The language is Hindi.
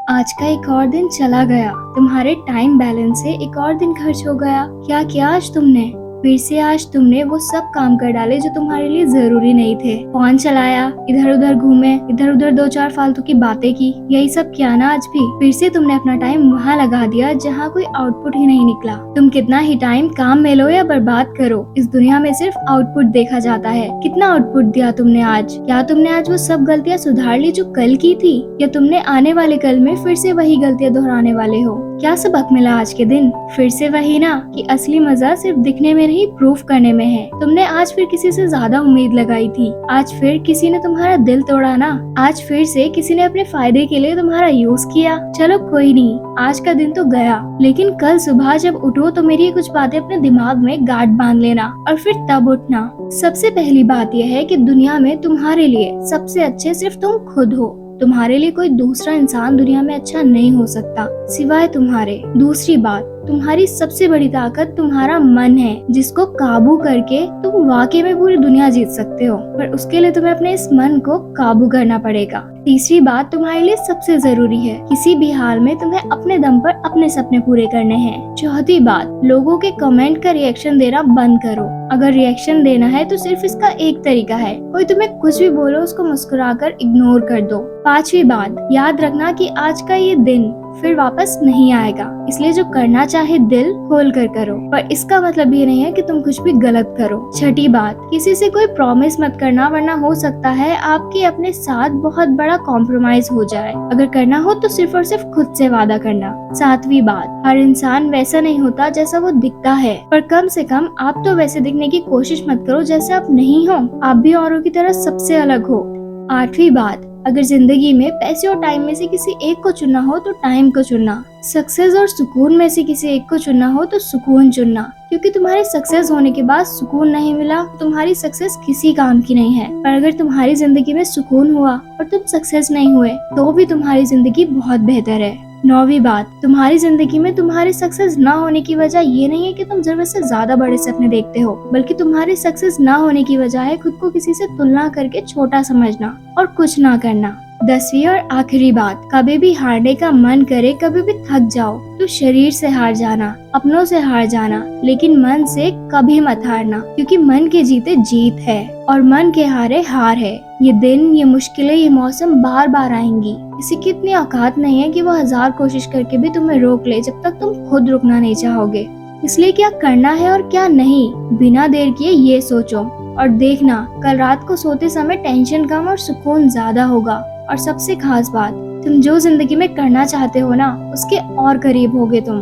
आज का एक और दिन चला गया। तुम्हारे टाइम बैलेंस से एक और दिन खर्च हो गया। क्या किया आज तुमने? फिर से आज तुमने वो सब काम कर डाले जो तुम्हारे लिए जरूरी नहीं थे। फोन चलाया, इधर उधर घूमे, इधर उधर दो चार फालतू की बातें की, यही सब किया ना आज भी। फिर से तुमने अपना टाइम वहाँ लगा दिया जहाँ कोई आउटपुट ही नहीं निकला। तुम कितना ही टाइम काम में लो या बर्बाद करो, इस दुनिया में सिर्फ आउटपुट देखा जाता है। कितना आउटपुट दिया तुमने आज? क्या तुमने आज वो सब गलतियाँ सुधार ली जो कल की थी, या तुमने आने वाले कल में फिर से वही गलतियाँ दोहराने वाले हो? क्या सबक मिला आज के दिन? फिर से वही ना कि असली मजा सिर्फ दिखने में नहीं, प्रूफ करने में है। तुमने आज फिर किसी से ज्यादा उम्मीद लगाई थी, आज फिर किसी ने तुम्हारा दिल तोड़ा ना। आज फिर से किसी ने अपने फायदे के लिए तुम्हारा यूज किया। चलो कोई नहीं, आज का दिन तो गया, लेकिन कल सुबह जब उठो तो मेरी कुछ बातें अपने दिमाग में गांठ बांध लेना और फिर तब उठना। सबसे पहली बात यह है कि दुनिया में तुम्हारे लिए सबसे अच्छे सिर्फ तुम खुद हो। तुम्हारे लिए कोई दूसरा इंसान दुनिया में अच्छा नहीं हो सकता सिवाय तुम्हारे। दूसरी बात, तुम्हारी सबसे बड़ी ताकत तुम्हारा मन है, जिसको काबू करके तुम वाकई में पूरी दुनिया जीत सकते हो, पर उसके लिए तुम्हें अपने इस मन को काबू करना पड़ेगा। तीसरी बात तुम्हारे लिए सबसे जरूरी है, किसी भी हाल में तुम्हें अपने दम पर अपने सपने पूरे करने हैं। चौथी बात, लोगों के कमेंट का रिएक्शन देना बंद करो। अगर रिएक्शन देना है तो सिर्फ इसका एक तरीका है, कोई तुम्हें कुछ भी बोलो उसको मुस्कुराकर इग्नोर कर दो। पांचवी बात, याद रखना कि आज का ये दिन फिर वापस नहीं आएगा, इसलिए जो करना चाहे दिल खोल कर करो, पर इसका मतलब ये नहीं है कि तुम कुछ भी गलत करो। छठी बात, किसी से कोई प्रॉमिस मत करना, वरना हो सकता है आपके अपने साथ बहुत बड़ा कॉम्प्रोमाइज हो जाए। अगर करना हो तो सिर्फ और सिर्फ खुद से वादा करना। सातवीं बात, हर इंसान वैसा नहीं होता जैसा वो दिखता है, पर कम से कम आप तो वैसे दिखने की कोशिश मत करो जैसे आप नहीं हो। आप भी औरों की तरह सबसे अलग हो। आठवीं बात, अगर जिंदगी में पैसे और टाइम में से किसी एक को चुनना हो तो टाइम को चुनना। सक्सेस और सुकून में से किसी एक को चुनना हो तो सुकून चुनना, क्योंकि तुम्हारे सक्सेस होने के बाद सुकून नहीं मिला, तुम्हारी सक्सेस किसी काम की नहीं है। पर अगर तुम्हारी जिंदगी में सुकून हुआ और तुम सक्सेस नहीं हुए तो भी तुम्हारी जिंदगी बहुत बेहतर है। नौवीं बात, तुम्हारी जिंदगी में तुम्हारे सक्सेस ना होने की वजह ये नहीं है कि तुम जरूरत से ज्यादा बड़े सपने देखते हो, बल्कि तुम्हारे सक्सेस ना होने की वजह है खुद को किसी से तुलना करके छोटा समझना और कुछ ना करना। 10वीं और आखिरी बात, कभी भी हारने का मन करे, कभी भी थक जाओ तो शरीर से हार जाना, अपनों से हार जाना, लेकिन मन से कभी मत हारना, क्योंकि मन के जीते जीत है और मन के हारे हार है। ये दिन, ये मुश्किलें, ये मौसम बार बार आएंगी। किसी की इतनी औकात नहीं है कि वो 1000 कोशिश करके भी तुम्हें रोक ले जब तक तुम खुद रुकना नहीं चाहोगे। इसलिए क्या करना है और क्या नहीं, बिना देर किए ये सोचो और देखना, कल रात को सोते समय टेंशन कम और सुकून ज्यादा होगा। और सबसे खास बात, तुम जो जिंदगी में करना चाहते हो ना, उसके और करीब होगे तुम।